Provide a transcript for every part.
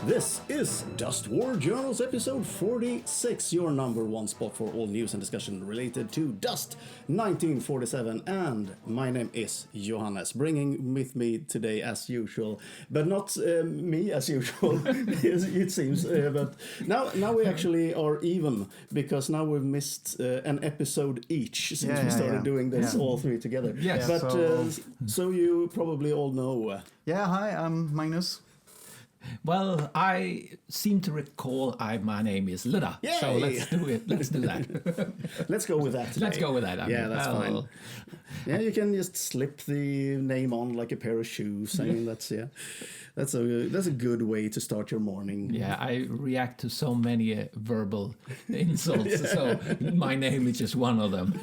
This is Dust War Journals episode 46, your number one spot for all news and discussion related to Dust 1947. And my name is Johannes, bringing with me today as usual, but not me as usual, it seems. But now we actually are even, because now we've missed an episode each since we started doing this all three together. Yes. But so you probably all know. Hi, I'm Magnus. Well, I seem to recall my name is Ludda. Yay! So let's do it. Let's do that. Let's go with that today. Let's go with that. That's fine. Yeah, you can just slip the name on like a pair of shoes. I mean, that's a good way to start your morning. Yeah, I react to so many verbal insults, so my name is just one of them.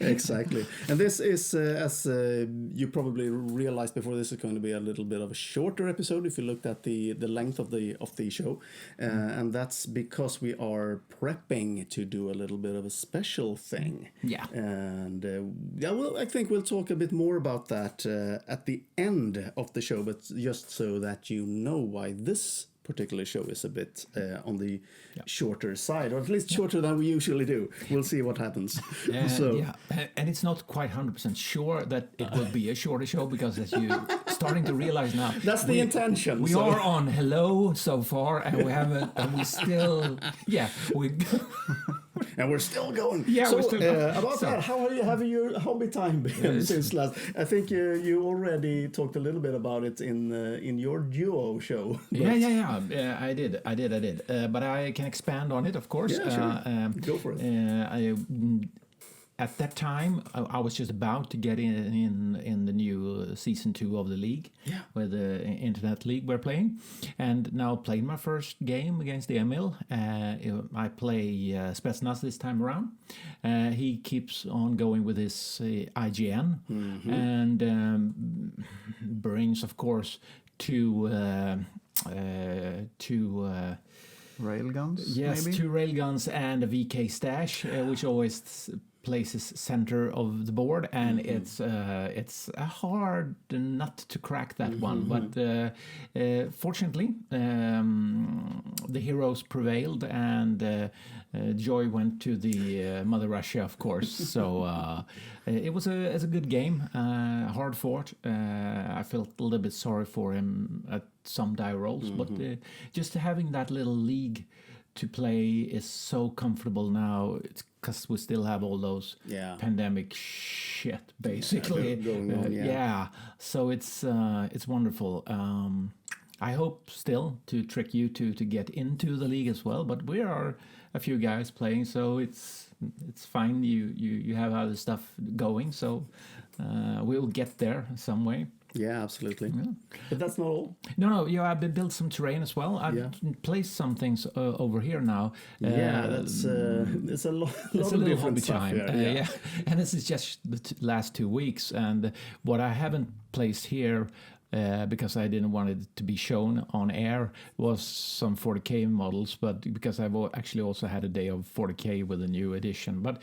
Exactly. And this is, as you probably realized before, this is going to be a little bit of a shorter episode if you looked at the length of the show. And that's because we are prepping to do a little bit of a special thing. Yeah. And I think we'll talk a bit more about that at the end of the show, but just so that you know why this particular show is a bit on the shorter side, or at least shorter than we usually do. We'll see what happens. And it's not quite 100% sure that it will be a shorter show, because as you starting to realize now, that's the intention. We are on hello so far, and we haven't, and we still, and we're still going. Yeah, so, we're still going. About that, how have your hobby time been since last? I think you already talked a little bit about it in your duo show. I did. But I can expand on it, of course. Yeah, sure. Go for it. At that time, I was just about to get in the new season 2 of the league, with the internet league we're playing, and now played my first game against the Emil. I play Spetsnaz this time around. He keeps on going with his IGN, and brings, of course, two railguns. Yes, maybe? 2 railguns and a VK stash, which always places center of the board, and it's a hard nut to crack that one, but fortunately the heroes prevailed, and joy went to the Mother Russia, of course. So it was a good game, hard fought. I felt a little bit sorry for him at some die rolls, but just having that little league to play is so comfortable now. It's because we still have all those pandemic shit basically going on. So it's wonderful. I hope still to trick you to get into the league as well, but we are a few guys playing, so it's fine. You have other stuff going, so we'll get there some way. Yeah, absolutely. Yeah. But that's not all. No. I've built some terrain as well. I've placed some things over here now. That's it's a lot of different stuff here. And this is just the last 2 weeks. And what I haven't placed here, because I didn't want it to be shown on air, was some 40k models. But because I've actually also had a day of 40k with a new edition. But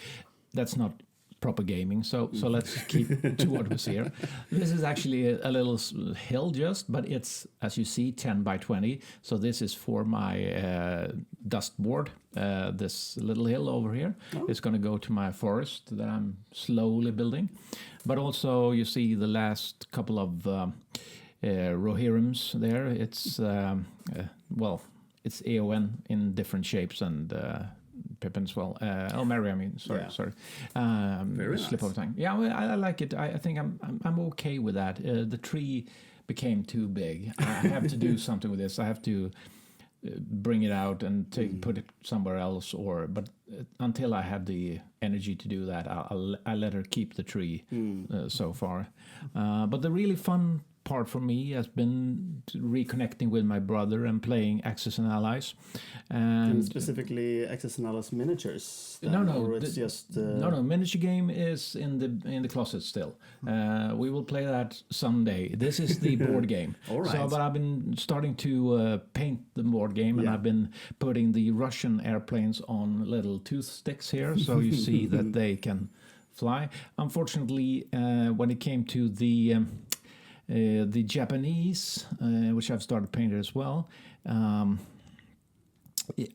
that's not proper gaming, so let's keep to what was here. This is actually a little hill but it's, as you see, 10 by 20, so this is for my dust board. This little hill over here is going to go to my forest that I'm slowly building, but also you see the last couple of Rohirrims there. It's it's AON in different shapes, and Pippin as well. Mary, I mean, sorry. Very slip nice. of tongue. Yeah, well, I like it. I think I'm okay with that. The tree became too big. I have to do something with this. I have to bring it out and put it somewhere else. But until I have the energy to do that, I'll let her keep the tree so far. But the really fun part for me has been reconnecting with my brother and playing Axis and Allies, and specifically Axis and Allies miniatures. No, miniature game is in the closet still. We will play that someday. This is the board game. All right. So, but I've been starting to paint the board game, and I've been putting the Russian airplanes on little tooth sticks here, so you see that they can fly. Unfortunately, when it came to the The Japanese, which I've started painting as well.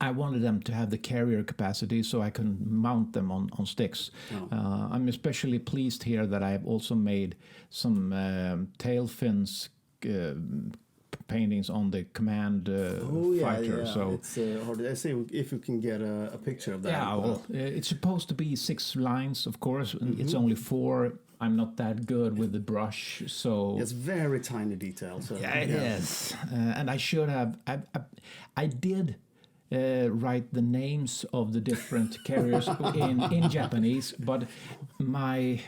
I wanted them to have the carrier capacity so I can mount them on sticks. I'm especially pleased here that I've also made some tail fins paintings on the command fighter. Yeah. So it's hard. I see if you can get a picture of that. yeah, well, it's supposed to be 6 lines, of course. It's only 4. I'm not that good with the brush, so It's very tiny detail. So yeah, it is. And I should have. I did write the names of the different carriers in Japanese, but my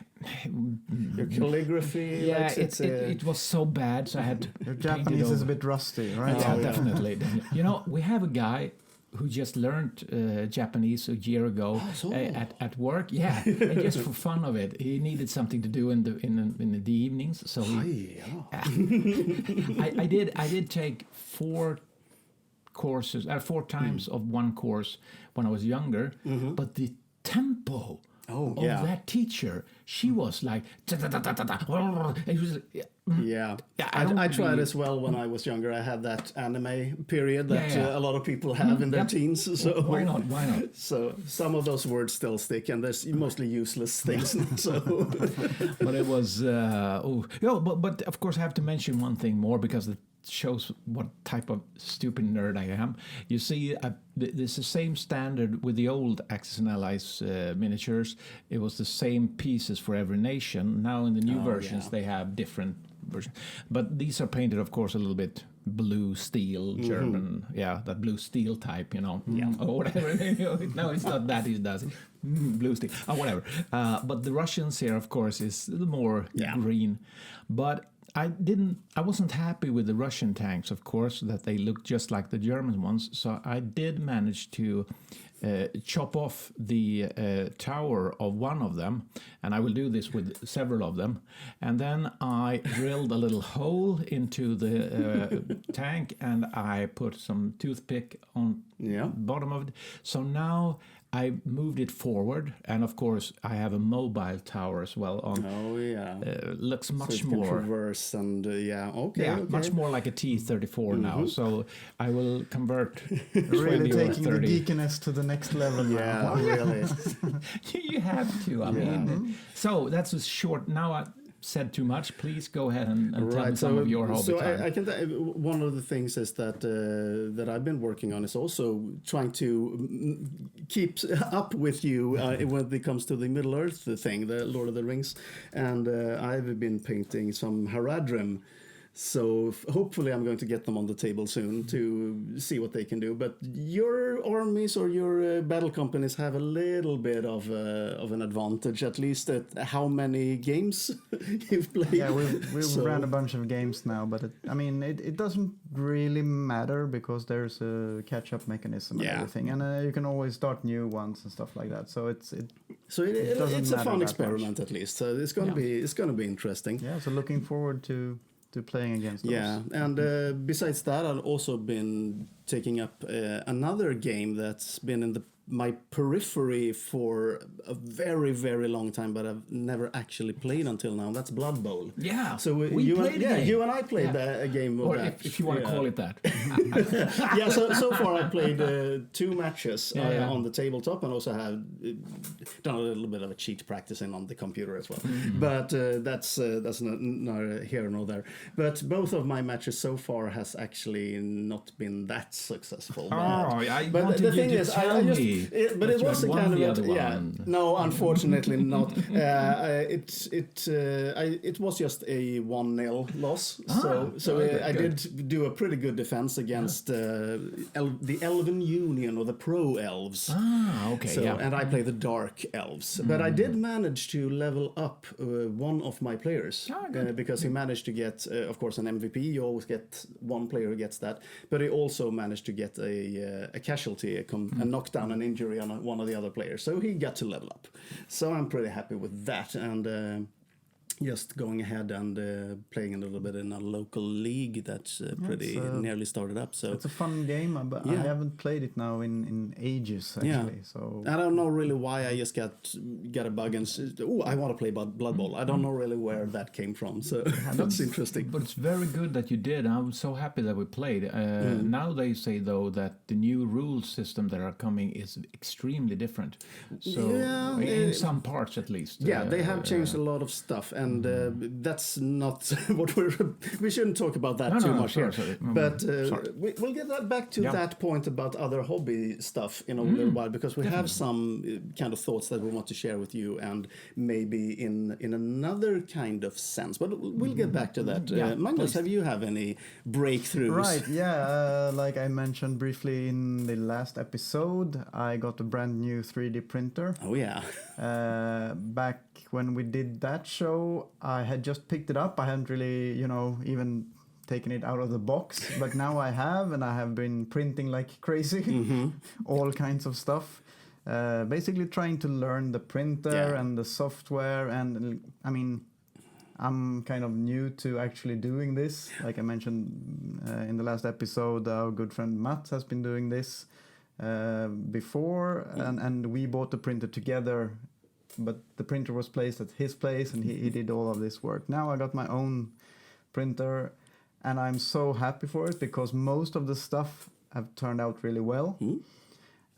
your calligraphy. yeah, it was so bad, so I had to. Your paint it Japanese is a over. bit rusty, right? Yeah, definitely. You know, we have a guy who just learned Japanese a year ago at work. Yeah, and just for fun of it, he needed something to do in the evenings. So I did take 4 courses, 4 times of one course when I was younger. But the tempo of that teacher, she was like, it was. I tried as well when I was younger. I had that anime period that a lot of people have in their teens. So Why not? So some of those words still stick, and there's mostly useless things. So, but it was but of course I have to mention one thing more because it shows what type of stupid nerd I am. You see, there's the same standard with the old Axis and Allies miniatures. It was the same pieces for every nation. Now in the new versions they have different versions, but these are painted, of course, a little bit blue steel German, that blue steel type, or whatever. No, it's not that. It does blue steel or whatever. But the Russians here, of course, is more green. But I wasn't happy with the Russian tanks, of course, that they looked just like the German ones. So I did manage to chop off the tower of one of them, and I will do this with several of them. And then I drilled a little hole into the tank, and I put some toothpick on bottom of it. So now I moved it forward, and of course I have a mobile tower as well on. Looks much so more reverse and much more like a T-34 now. So I will convert Really 20 or taking the 30. geekiness to the next level now. Yeah, really. You have to. I mean, so that's a short. Now I said too much. Please go ahead and tell me some of your hobby time. I can. One of the things is that that I've been working on is also trying to keep up with you when it comes to the Middle-earth thing, the Lord of the Rings, and I've been painting some Haradrim. So hopefully I'm going to get them on the table soon to see what they can do. But your armies or your battle companies have a little bit of an advantage, at least at how many games you've played. Yeah, we've ran a bunch of games now, but it doesn't really matter because there's a catch-up mechanism and everything, and you can always start new ones and stuff like that. So it's a fun experiment at least. So it's gonna be interesting. Yeah, so looking forward to playing against those. Yeah, and besides that, I've also been taking up another game that's been in my periphery for a very, very long time, but I've never actually played until now. That's Blood Bowl. Yeah, so you and I played a game of or that. if you want to call it that. So far I played 2 matches on the tabletop, and also have done a little bit of a cheat practicing on the computer as well. But that's not here nor there. But both of my matches so far has actually not been that successful. But the thing is, it was a kind of no, unfortunately not. It was just a 1-0 loss. I did do a pretty good defense against the Elven Union, or the Pro Elves. And I play the Dark Elves. But I did manage to level up one of my players because he managed to get, of course, an MVP. You always get one player who gets that, but he also managed to get a casualty, a knockdown, an injury on one of the other players. So he got to level up. So I'm pretty happy with that. And just going ahead and playing a little bit in a local league that's pretty nearly started up. So it's a fun game, but I haven't played it now in ages actually. So I don't know really why. I just got a bug and I want to play Blood Bowl. I don't know really where that came from. So that's interesting. But it's very good that you did. I'm so happy that we played. Now they say though that the new rule system that are coming is extremely different. So in some parts at least. Yeah, they have changed a lot of stuff, and that's not what we shouldn't talk about that too much here. Sorry. But we'll get back to that point about other hobby stuff in a little while, because we have some kind of thoughts that we want to share with you, and maybe in another kind of sense. But we'll get back to that. Magnus, have you any breakthroughs? Right, yeah. Like I mentioned briefly in the last episode, I got a brand new 3D printer. Oh, yeah. Back when we did that show, I had just picked it up. I hadn't really, even taken it out of the box, but now I have, and I have been printing like crazy, all kinds of stuff. Basically trying to learn the printer and the software, and I mean, I'm kind of new to actually doing this. Like I mentioned in the last episode, our good friend Matt has been doing this before, and we bought the printer together, but the printer was placed at his place, and he did all of this work. Now I got my own printer, and I'm so happy for it, because most of the stuff have turned out really well.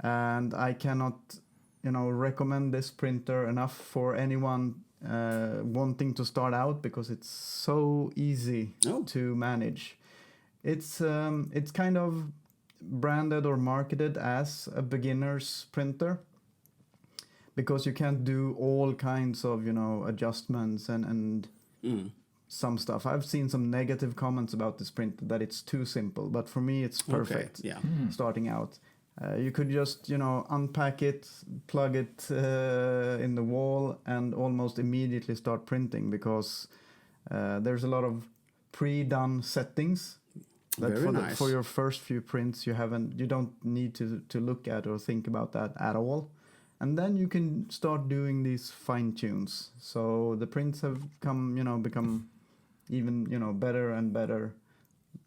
And I cannot, recommend this printer enough for anyone wanting to start out, because it's so easy to manage. It's kind of branded or marketed as a beginner's printer, because you can't do all kinds of adjustments and some stuff. I've seen some negative comments about this printer, that it's too simple, but for me it's perfect. Starting out, you could just unpack it, plug it in the wall, and almost immediately start printing, because there's a lot of pre-done settings that for your first few prints you don't need to look at or think about that at all. And then you can start doing these fine tunes. So the prints have become even better and better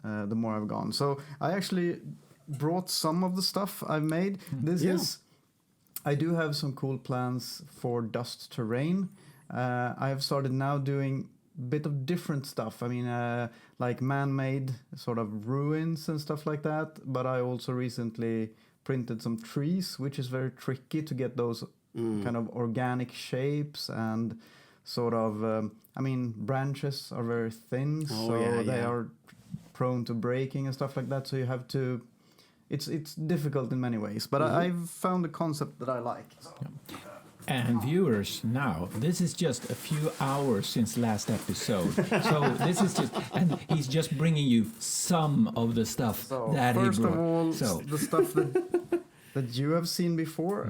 the more I've gone. So I actually brought some of the stuff I've made. I do have some cool plans for Dust Terrain. I have started now doing a bit of different stuff. I mean, like man-made sort of ruins and stuff like that. But I also recently printed some trees, which is very tricky to get those kind of organic shapes, and sort of, branches are very thin, they are prone to breaking and stuff like that. So you have to, it's difficult in many ways, but I've found a concept that I like. And viewers, now, this is just a few hours since last episode. So this is just, and he's just bringing you some of the stuff that he brought. First of all, the stuff that you have seen before.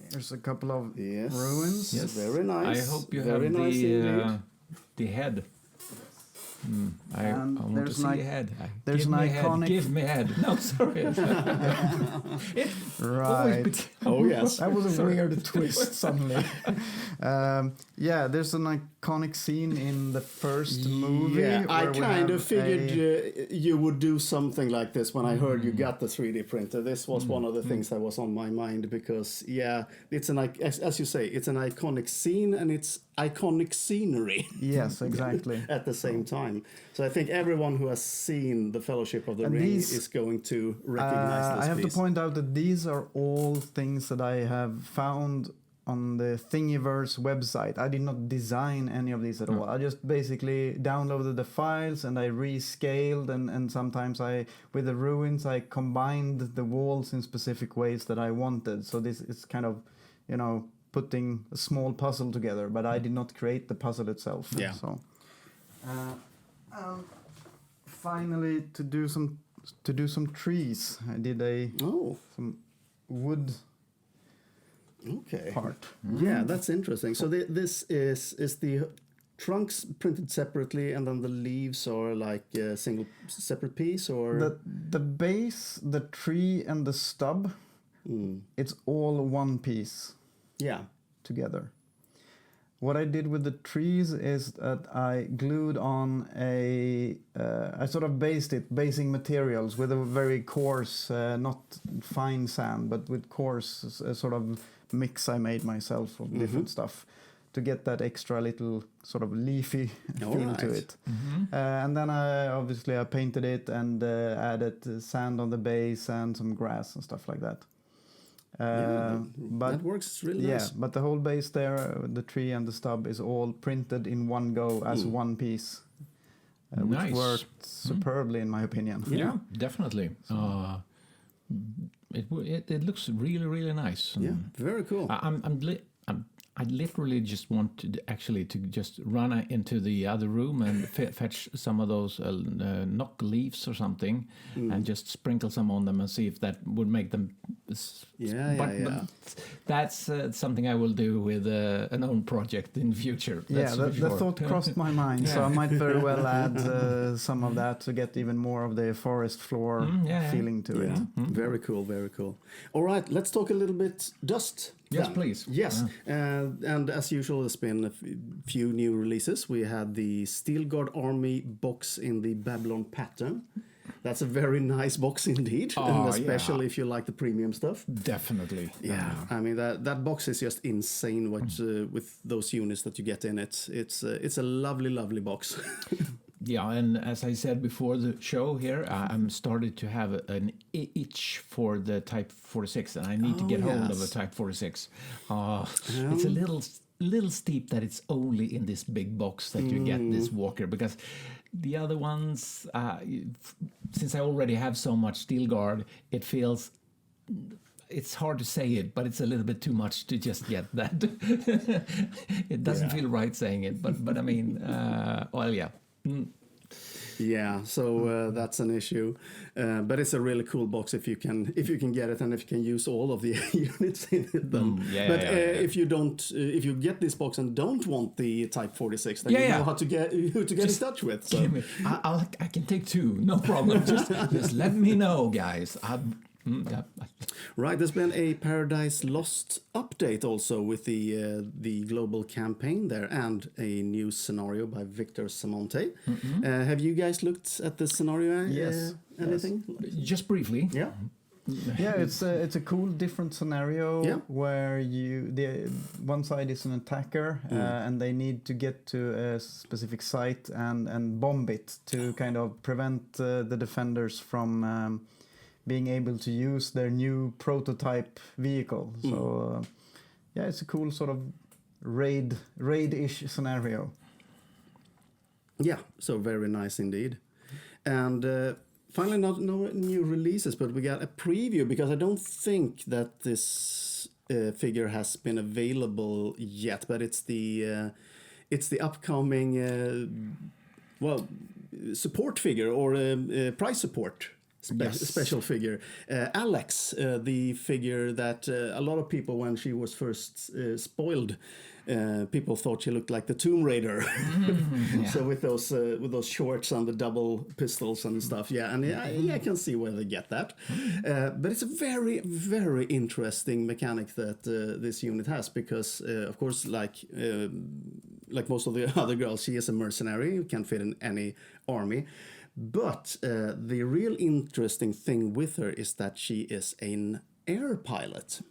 There's a couple of ruins. Yes, very nice. I hope you have the head. I want to see a head. There's an iconic. Give me head. No, sorry. Right. Oh yes. That was a weird twist suddenly. There's an iconic scene in the first movie. Yeah, I kind of figured you would do something like this when I heard you got the 3D printer. This was one of the things that was on my mind, because it's as you say, it's an iconic scene, and it's iconic scenery. Yes, exactly. At the same time. So I think everyone who has seen The Fellowship of the Ring is going to recognize this I have piece. to point out that these are all things that I have found on the Thingiverse website. I did not design any of these at all. I just basically downloaded the files, and I rescaled, and sometimes with the ruins, I combined the walls in specific ways that I wanted. So this is kind of, putting a small puzzle together, but I did not create the puzzle itself. Yeah. So, finally, to do some trees, I did some wood. Okay. Part. Yeah, that's interesting. So this is the trunks printed separately, and then the leaves are like a single separate piece, or the base, the tree, and the stub. It's all one piece. Yeah. Together. What I did with the trees is that I glued on I sort of basing materials with a very coarse, not fine sand, but with coarse sort of mix I made myself of different stuff to get that extra little sort of leafy feel to it. And then I painted it and added sand on the base and some grass and stuff like that. But that works really yeah, nice. but the whole base there, the tree and the stub is all printed in one go as one piece, which worked superbly in my opinion. Yeah, definitely. It looks really, really nice. Yeah, very cool. I literally just wanted actually to just run into the other room and fetch some of those knock leaves or something and just sprinkle some on them and see if that would make them. But that's something I will do with an own project in the future. The thought crossed my mind, so I might very well add some of that to get even more of the forest floor feeling to it. Very cool, very cool. All right, let's talk a little bit dust. Yes, please. Yes, and as usual, there's been a few new releases. We had the Steel Guard Army box in the Babylon pattern. That's a very nice box indeed, and especially if you like the premium stuff. Definitely. Yeah, I mean that box is just insane. With those units that you get in it, it's a lovely box. Yeah, and as I said before the show here, I'm started to have an itch for the Type 46, and I need to get hold of a Type 46. It's a little steep that it's only in this big box that you get this walker, because the other ones, since I already have so much Steel Guard, it feels... It's hard to say it, but it's a little bit too much to just get that. It doesn't feel right saying it, but I mean, well, yeah. Yeah, so that's an issue, but it's a really cool box if you can get it and if you can use all of the units in it. Then. If you get this box and don't want the Type 46, then you know who to get in touch with. So. I can take two, no problem. Just let me know, guys. Right, there's been a Paradise Lost update also with the global campaign there and a new scenario by Victor Samonte. Have you guys looked at the scenario? Yes. Anything? Just briefly. Yeah. Yeah, it's a cool different scenario where one side is an attacker and they need to get to a specific site and bomb it to kind of prevent the defenders from being able to use their new prototype vehicle. So it's a cool sort of raid-ish scenario. Yeah, so very nice indeed. And finally, no new releases, but we got a preview, because I don't think that this figure has been available yet, but it's the upcoming support figure or prize support. Special figure. Alex, the figure that a lot of people, when she was first spoiled, people thought she looked like the Tomb Raider. So with those shorts and the double pistols and stuff. Yeah, and I can see where they get that. But it's a very, very interesting mechanic that this unit has, because, of course, like most of the other girls, she is a mercenary who can fit in any army. But the real interesting thing with her is that she is an air pilot.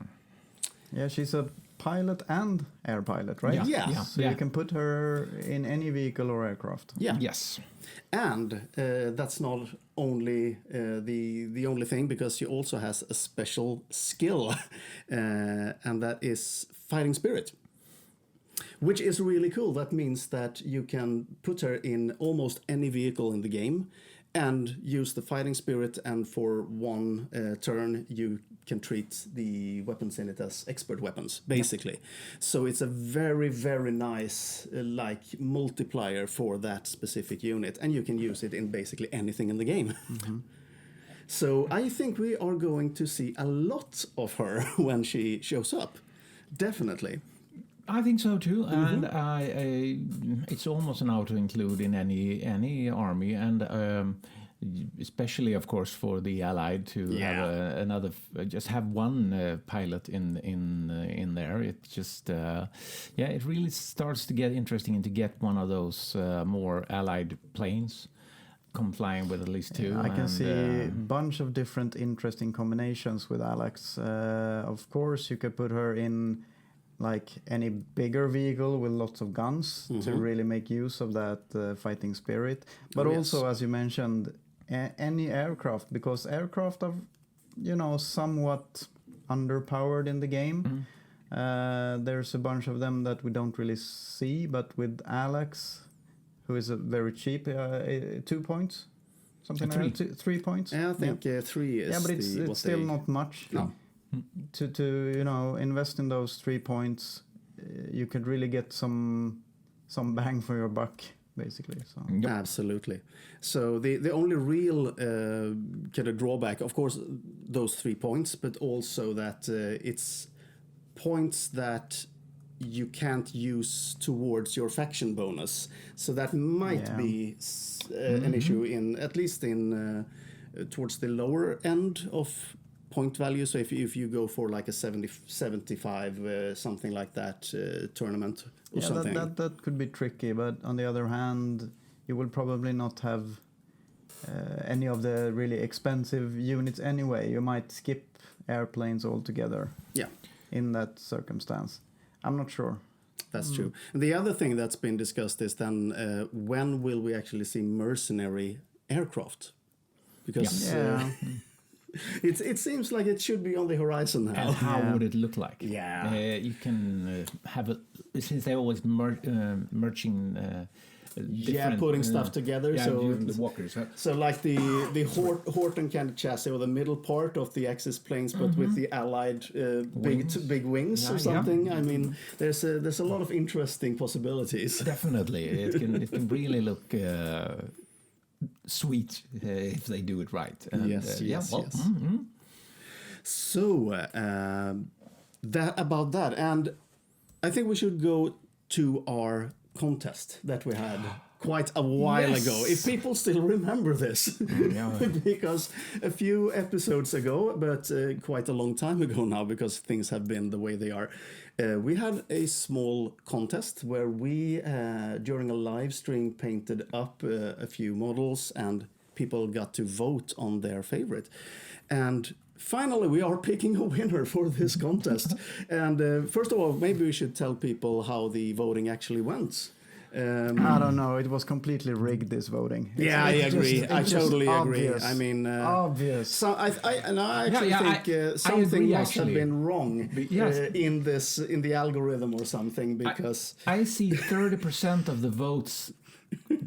Yeah, she's a pilot and air pilot, right? Yeah. So you can put her in any vehicle or aircraft. Yeah. Yes. And that's not only the only thing, because she also has a special skill, and that is fighting spirit. Which is really cool. That means that you can put her in almost any vehicle in the game and use the fighting spirit, and for one turn you can treat the weapons in it as expert weapons, basically. So it's a very, very nice multiplier for that specific unit, and you can use it in basically anything in the game. So I think we are going to see a lot of her when she shows up. Definitely. I think so too, and it's almost an auto include in any army, and especially of course for the Allied to have just have one pilot in there. It just it really starts to get interesting and to get one of those more Allied planes come flying with at least two. I can see a bunch of different interesting combinations with Alex. Of course, you could put her in like any bigger vehicle with lots of guns to really make use of that fighting spirit. But also, as you mentioned, any aircraft, because aircraft are, somewhat underpowered in the game. There's a bunch of them that we don't really see, but with Alex, who is a very cheap, 2 points, something like that, 3 points. Yeah, I think 3 is. Yeah, but it's still not much. No. To invest in those 3 points, you could really get some bang for your buck, basically. So. Absolutely. So the only real kind of drawback, of course, those 3 points, but also that it's points that you can't use towards your faction bonus. So that might be an issue at least towards the lower end of point value. So if you go for like a 75 something like that tournament or something. That could be tricky, but on the other hand, you will probably not have any of the really expensive units anyway. You might skip airplanes altogether. Yeah. In that circumstance. I'm not sure. That's true. And the other thing that's been discussed is then when will we actually see mercenary aircraft? Because it seems like it should be on the horizon now. And how would it look like? Yeah. You can have since they're always merging. Putting stuff together. So the walkers. So like the Horton kind of chassis or the middle part of the Axis planes, but with the Allied big wings or something. Yeah. I mean, there's a lot of interesting possibilities. Definitely, it can really look sweet if they do it right. And, yes. Mm-hmm. So about that, and I think we should go to our contest that we had quite a while ago, if people still remember this. Because a few episodes ago, but quite a long time ago now, because things have been the way they are, we had a small contest where we during a live stream painted up a few models and people got to vote on their favorite. And finally, we are picking a winner for this contest. And first of all, maybe we should tell people how the voting actually went. I don't know. It was completely rigged, this voting. I agree. I totally agree. I mean, obvious. So I actually think something must have been wrong in the algorithm or something, because I see 30% of the votes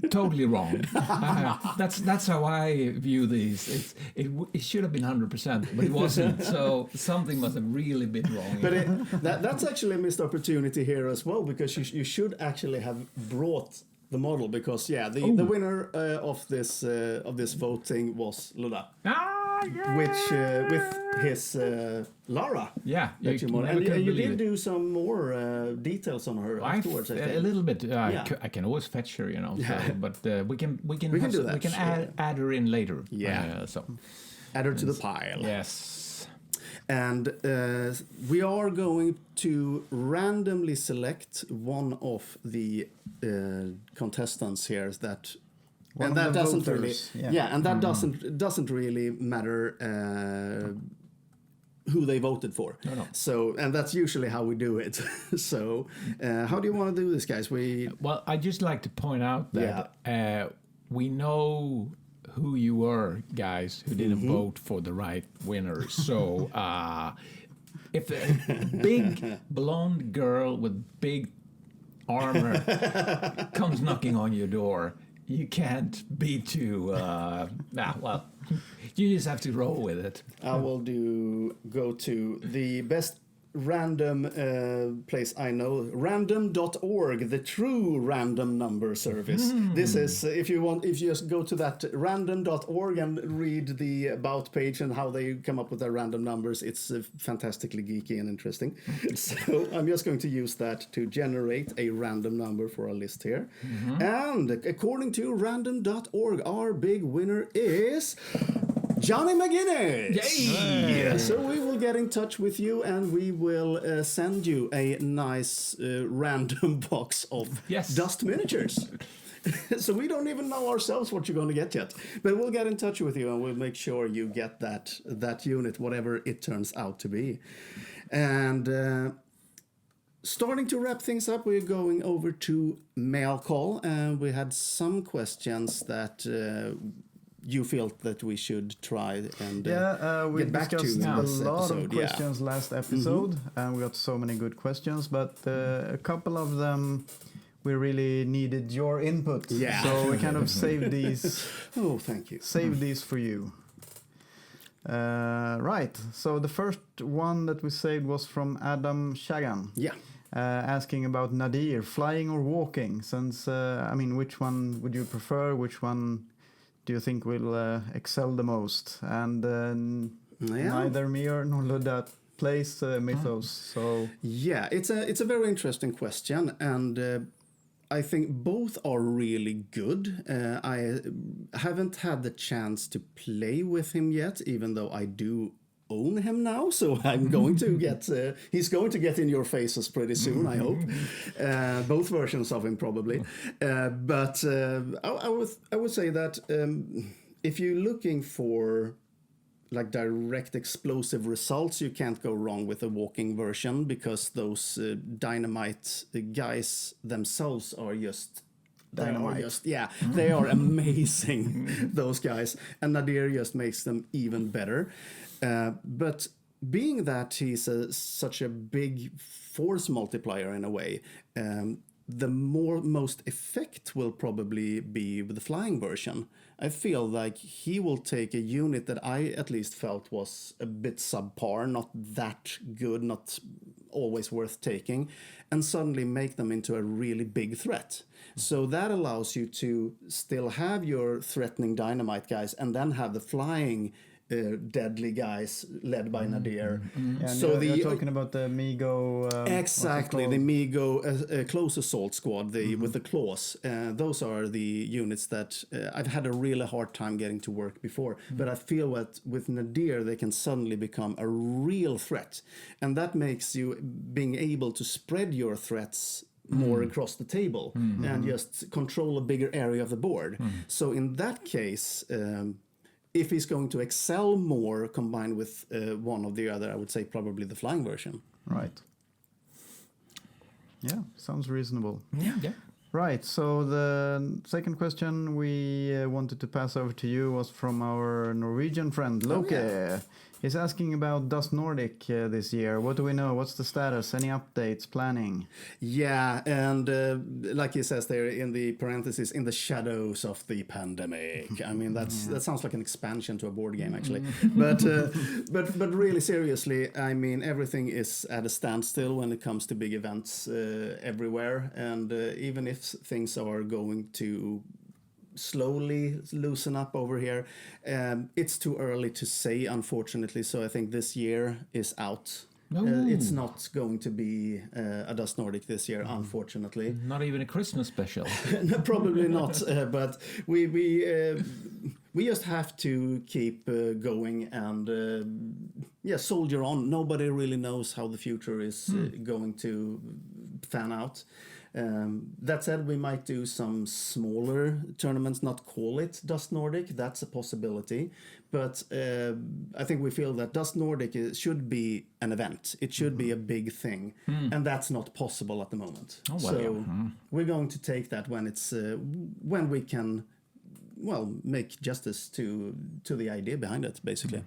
totally wrong. That's how I view these. It should have been 100%, but it wasn't. So something must have really been wrong. But that's actually a missed opportunity here as well, because you should actually have brought the model, because the winner of this voting was Luda. Which with his Lara. Yeah, you did do some more details on her afterwards. I think. A little bit. I can always fetch her, So, but we can do that. We can add her in later. Yeah. Add her to the pile. Yes. And we are going to randomly select one of the contestants here that. And that doesn't voters, really, and that doesn't really matter who they voted for. No. So, and that's usually how we do it. So, how do you want to do this, guys? Well, I just like to point out that we know who you were, guys, who didn't vote for the right winner. So, if a big blonde girl with big armor comes knocking on your door, you can't be too. You just have to roll with it. I will go to the best random place I know, random.org, the true random number service. This is, if you just go to that random.org and read the about page and how they come up with their random numbers, it's fantastically geeky and interesting. So I'm just going to use that to generate a random number for our list here. And according to random.org, our big winner is Johnny McGuinness! Yay! So we will get in touch with you and we will send you a nice random box of dust miniatures. So we don't even know ourselves what you're going to get yet. But we'll get in touch with you and we'll make sure you get that unit, whatever it turns out to be. And starting to wrap things up, we're going over to mail call. And we had some questions that you felt that we should try and we get back to discussed a lot episode. of questions last episode, and we got so many good questions, but a couple of them we really needed your input. So we kind of saved these. Oh, thank you. Saved these for you. Right. So the first one that we saved was from Adam Shagan. Asking about Nadir, flying or walking. Since which one would you prefer? Which one do you think will excel the most? And neither me nor Luda plays Mythos, so it's a very interesting question, and I think both are really good. I haven't had the chance to play with him yet, even though I do own him now, so I'm going to get he's going to get in your faces pretty soon, I hope. Both versions of him probably, but I would say that if you're looking for like direct explosive results, you can't go wrong with a walking version, because those dynamite guys themselves are just dynamite. They are amazing, those guys, and Nadir just makes them even better. But being that he's such a big force multiplier in a way, the most effect will probably be with the flying version. I feel like he will take a unit that I at least felt was a bit subpar, not that good, not always worth taking, and suddenly make them into a really big threat. So that allows you to still have your threatening dynamite guys and then have the flying deadly guys led by Nadir. So you're talking about the Migo. Exactly, the Migo close assault squad, with the claws. Those are the units that I've had a really hard time getting to work before. But I feel that with Nadir, they can suddenly become a real threat, and that makes you being able to spread your threats more across the table and just control a bigger area of the board. So in that case, if he's going to excel more combined with one or the other, I would say probably the flying version. Right. Yeah, sounds reasonable. Yeah. Right, so the second question we wanted to pass over to you was from our Norwegian friend, Loke. He's asking about Dust Nordic this year. What do we know? What's the status? Any updates? Planning? Yeah, and like he says there in the parentheses, in the shadows of the pandemic. I mean, that sounds like an expansion to a board game, actually. But really seriously, I mean, everything is at a standstill when it comes to big events everywhere. And even if things are going to slowly loosen up over here, it's too early to say, unfortunately. So I think this year is out. It's not going to be a Dust Nordic this year, unfortunately. Not even a Christmas special. No, probably not. But we just have to keep going and soldier on. Nobody really knows how the future is going to fan out. That said, we might do some smaller tournaments, not call it Dust Nordic. That's a possibility. But I think we feel that Dust Nordic should be an event. It should be a big thing. And that's not possible at the moment. We're going to take that when it's when we can, make justice to the idea behind it, basically.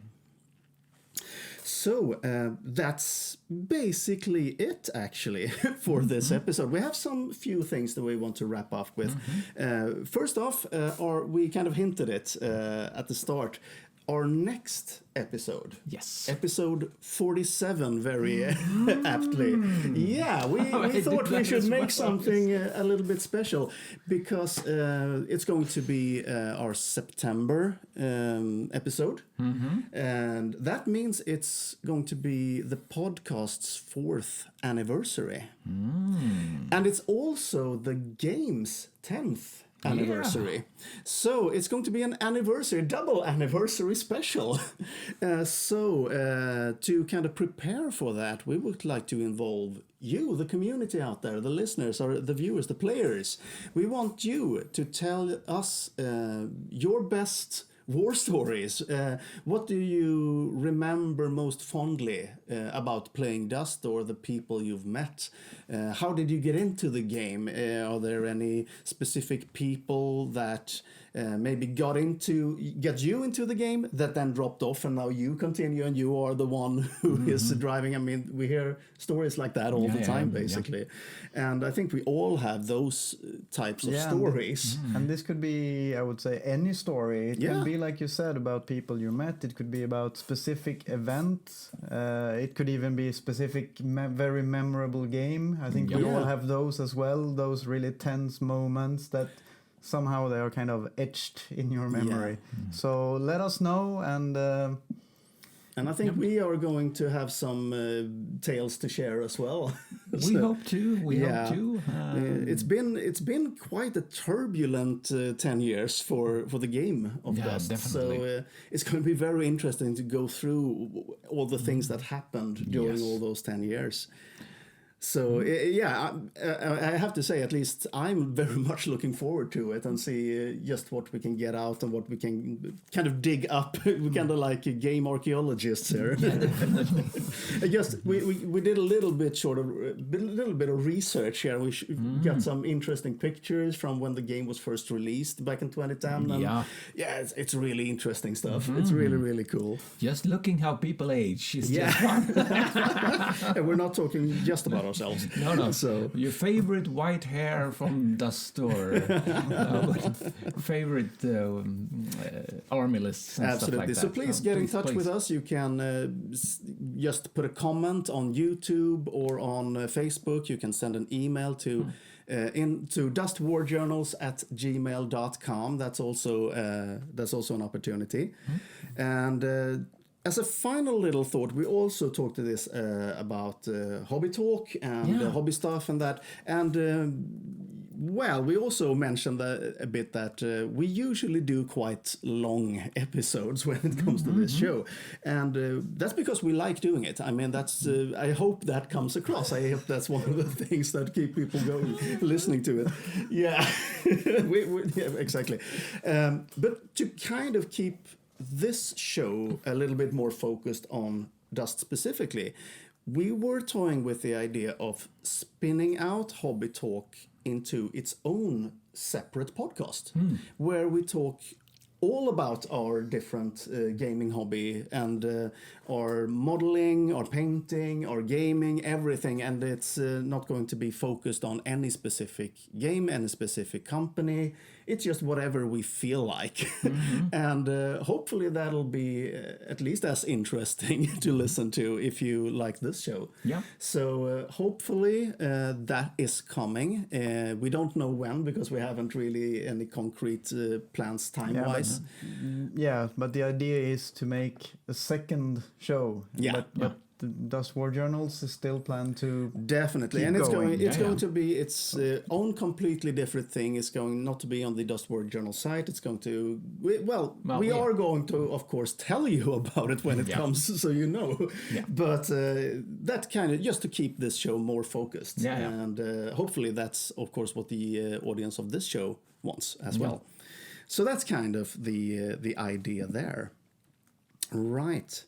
So that's basically it, actually, for this episode. We have some few things that we want to wrap up with. First off, we kind of hinted it at the start. our next episode. Yes. Episode 47, very aptly. Yeah, we thought we should make something a little bit special because it's going to be our September episode. And that means it's going to be the podcast's 4th anniversary. And it's also the game's 10th anniversary. So it's going to be an anniversary, double anniversary special. To kind of prepare for that, we would like to involve you, the community out there, the listeners or the viewers, the players. We want you to tell us your best war stories. What do you remember most fondly about playing Dust or the people you've met? How did you get into the game? Are there any specific people that maybe got you into the game that then dropped off and now you continue and you are the one who is driving? I mean, we hear stories like that all the time, basically. And I think we all have those types of stories. And this could be, I would say, any story. It can be, like you said, about people you met. It could be about specific events. It could even be a specific, very memorable game. I think we all have those as well, those really tense moments that somehow they are kind of etched in your memory. So let us know, and I think we are going to have some tales to share as well. We hope to. We hope to. It's been quite a turbulent 10 years for the game of Dust. Definitely. So it's going to be very interesting to go through all the things that happened during all those 10 years. So I have to say, at least I'm very much looking forward to it and see just what we can get out and what we can kind of dig up. We're kind of like game archaeologists here. We did a little bit of research here. We got some interesting pictures from when the game was first released back in 2010. And it's really interesting stuff. It's really, really cool. Just looking how people age is just fun. And we're not talking just about ourselves. No. So your favorite white hair from Dust or favorite army lists and stuff like that. So please get in touch with us. You can just put a comment on YouTube or on Facebook. You can send an email to into dustwarjournals@gmail.com. That's also an opportunity. And as a final little thought, we also talked to this about hobby talk and hobby stuff and that. And we also mentioned a bit that we usually do quite long episodes when it comes to this show. And that's because we like doing it. I mean, that's I hope that comes across. I hope that's one of the things that keep people going, listening to it. Yeah, exactly. But to kind of keep this show a little bit more focused on Dust specifically, we were toying with the idea of spinning out Hobby Talk into its own separate podcast, where we talk all about our different gaming hobby and our modeling, our painting, our gaming, everything. And it's not going to be focused on any specific game, any specific company. It's just whatever we feel like. And hopefully that'll be at least as interesting to listen to if you like this show. Yeah. So hopefully that is coming. We don't know when because we haven't really any concrete plans time-wise. But the idea is to make a second show. But the Dust War Journals is still planned to definitely, and it's going to be its own completely different thing. It's going not to be on the Dust War Journal site. It's going to we are going to, of course, tell you about it when it comes, so you know. But that kind of just to keep this show more focused, and hopefully that's of course what the audience of this show wants as well. So that's kind of the idea there, right?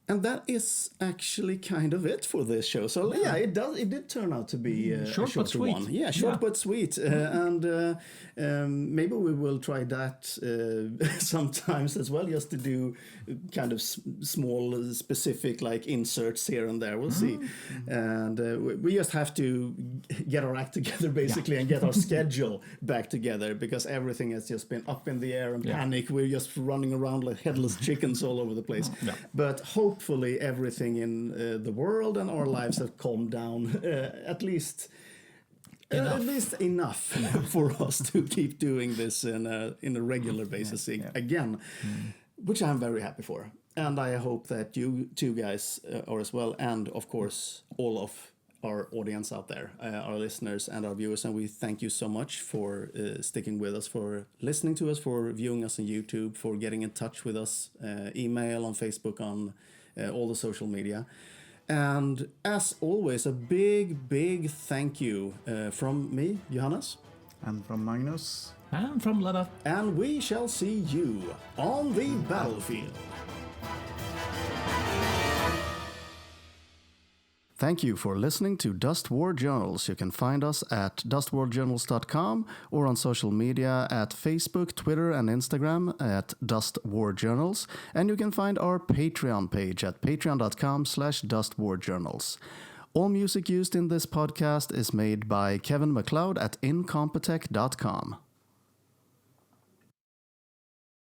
And that is actually kind of it for this show. So yeah, it did turn out to be Short a but shorter sweet. one. Yeah, short but sweet. And maybe we will try that sometimes as well, just to do kind of small, specific like inserts here and there. We'll see. And we just have to get our act together basically and get our schedule back together, because everything has just been up in the air and panic. We're just running around like headless chickens all over the place. But hopefully everything in the world and our lives have calmed down at least enough for us to keep doing this in a regular basis again, which I'm very happy for. And I hope that you two guys are as well, and of course all of our audience out there, our listeners and our viewers. And we thank you so much for sticking with us, for listening to us, for viewing us on YouTube, for getting in touch with us, email, on Facebook, on all the social media. And as always, a big thank you from me, Johannes. And from Magnus. And from Lada. And we shall see you on the battlefield. Thank you for listening to Dust War Journals. You can find us at dustwarjournals.com or on social media at Facebook, Twitter, and Instagram at Dust War Journals. And you can find our Patreon page at patreon.com/dustwarjournals. All music used in this podcast is made by Kevin MacLeod at incompetech.com.